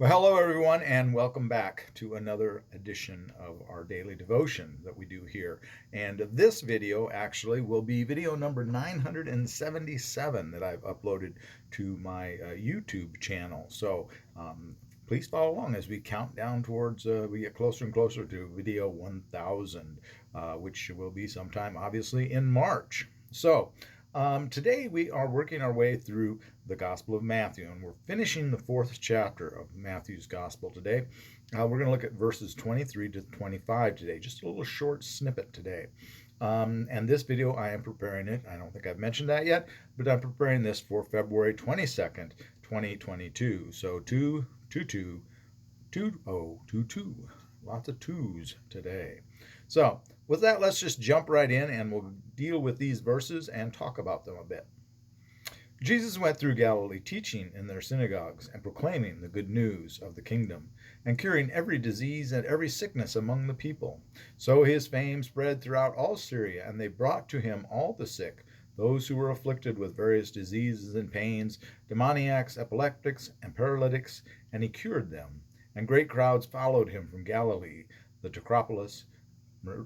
Well, hello everyone, and welcome back to another edition of our daily devotion that we do here. And this video actually will be video number 977 that I've uploaded to my YouTube channel. So please follow along as we count down towards, we get closer and closer to video 1000, which will be sometime obviously in March. So today we are working our way through the Gospel of Matthew, and we're finishing the fourth chapter of Matthew's Gospel today. We're going to look at verses 23 to 25 today, just a little short snippet today. And this video, I am preparing it. I don't think I've mentioned that yet, but I'm preparing this for February 22nd, 2022. So 2022. Lots of twos today. So with that, let's just jump right in and we'll deal with these verses and talk about them a bit. Jesus went through Galilee, teaching in their synagogues and proclaiming the good news of the kingdom, and curing every disease and every sickness among the people. So his fame spread throughout all Syria, and they brought to him all the sick, those who were afflicted with various diseases and pains, demoniacs, epileptics, and paralytics, and he cured them. And great crowds followed him from Galilee, the Decapolis,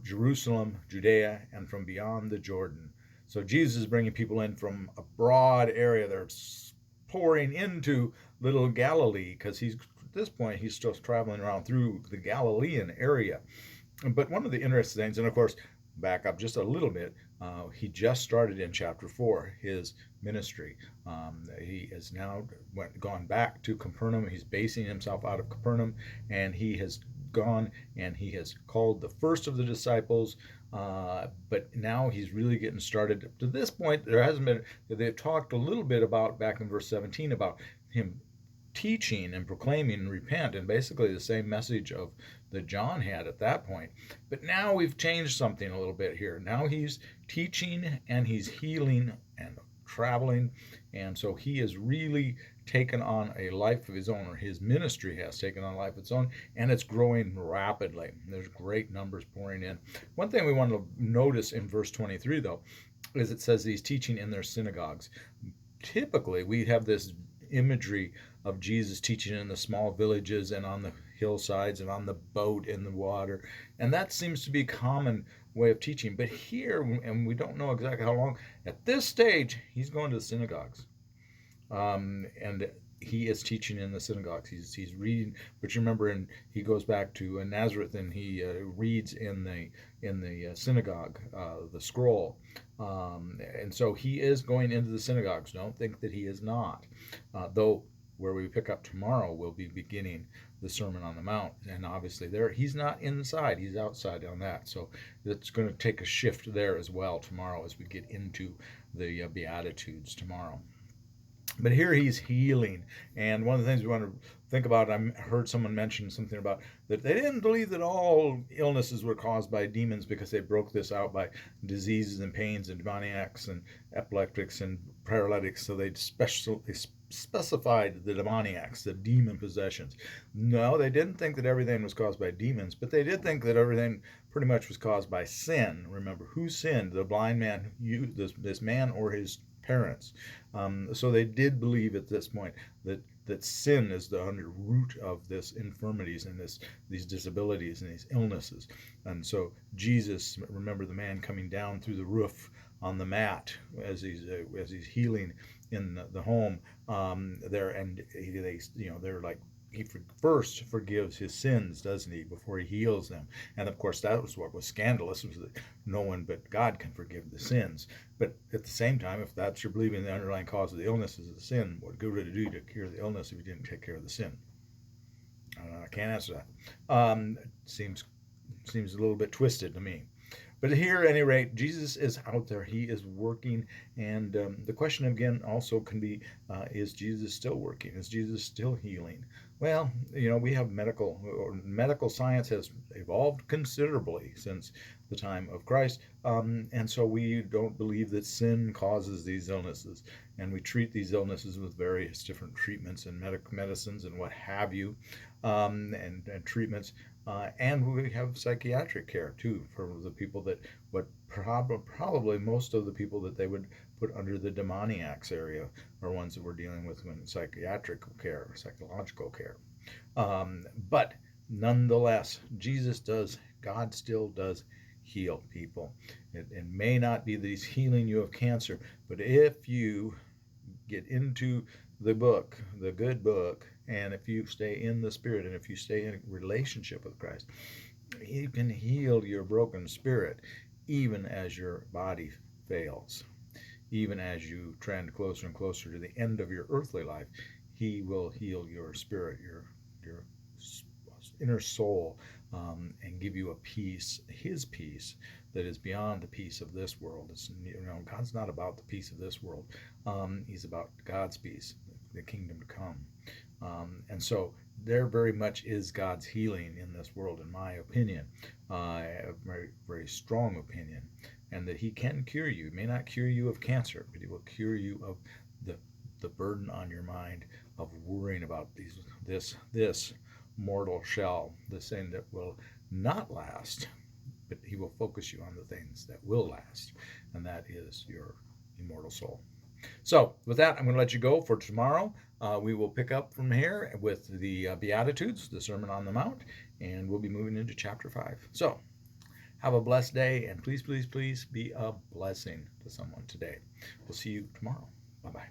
Jerusalem, Judea, and from beyond the Jordan. So Jesus is bringing people in from a broad area. They're pouring into little Galilee because at this point he's still traveling around through the Galilean area. But one of the interesting things, and of course, back up just a little bit, he just started in chapter 4 his ministry. He has now gone back to Capernaum. He's basing himself out of Capernaum, and he has gone and he has called the first of the disciples, but now he's really getting started. Up to this point, there hasn't been, they've talked a little bit about, back in verse 17, about him teaching and proclaiming and repent, and basically the same message of that John had at that point. But now we've changed something a little bit here. Now he's teaching and he's healing and traveling, and so he has really taken on a life of his own, or his ministry has taken on a life of its own, and it's growing rapidly. There's great numbers pouring in. One thing we want to notice in verse 23, though, is it says he's teaching in their synagogues. Typically, we have this imagery of Jesus teaching in the small villages and on the hillsides and on the boat in the water, and that seems to be a common way of teaching. But here, and we don't know exactly how long, at this stage he's going to the synagogues, and he is teaching in the synagogues. He's reading, but you remember, and he goes back to Nazareth, and he reads in the synagogue the scroll, and so he is going into the synagogues. Don't think that he is not, though. Where we pick up tomorrow, we'll be beginning the Sermon on the Mount, and obviously there he's not inside; he's outside on that. So it's going to take a shift there as well tomorrow as we get into the Beatitudes tomorrow. But here he's healing, and one of the things we want to think about, I heard someone mention something about that they didn't believe that all illnesses were caused by demons, because they broke this out by diseases and pains and demoniacs and epileptics and paralytics. So they specified the demoniacs, the demon possessions. No, they didn't think that everything was caused by demons, but they did think that everything pretty much was caused by sin. Remember, who sinned? The blind man, this man, or his parents. So they did believe at this point that sin is the root of this infirmities and these disabilities and these illnesses. And so Jesus, remember the man coming down through the roof on the mat as he's healing in the home there, and they're like, he first forgives his sins, doesn't he, before he heals them. And of course, that was what was scandalous, was that no one but God can forgive the sins. But at the same time, if that's your believing the underlying cause of the illness is the sin, what good would it do to cure the illness if you didn't take care of the sin? I can't answer that. Seems a little bit twisted to me. But here, at any rate, Jesus is out there. He is working. And the question again also can be, is Jesus still working? Is Jesus still healing? Well, we have medical science has evolved considerably since the time of Christ. And so we don't believe that sin causes these illnesses. And we treat these illnesses with various different treatments and medicines and what have you, and treatments. And we have psychiatric care too for the people that, probably most of the people that they would put under the demoniacs area, or ones that we're dealing with in psychiatric care, psychological care. But nonetheless, God still does heal people. It may not be that he's healing you of cancer, but if you get into the book, the good book, and if you stay in the Spirit, and if you stay in a relationship with Christ, he can heal your broken spirit even as your body fails. Even as you trend closer and closer to the end of your earthly life, he will heal your spirit, your inner soul, and give you a peace, his peace, that is beyond the peace of this world. God's not about the peace of this world. He's about God's peace, the kingdom to come. And so there very much is God's healing in this world, in my opinion, a very, very strong opinion, and that he can cure you. He may not cure you of cancer, but he will cure you of the burden on your mind of worrying about this mortal shell, this thing that will not last, but he will focus you on the things that will last, and that is your immortal soul. So with that, I'm going to let you go for tomorrow. We will pick up from here with the Beatitudes, the Sermon on the Mount, and we'll be moving into chapter 5. So have a blessed day, and please, please, please be a blessing to someone today. We'll see you tomorrow. Bye-bye.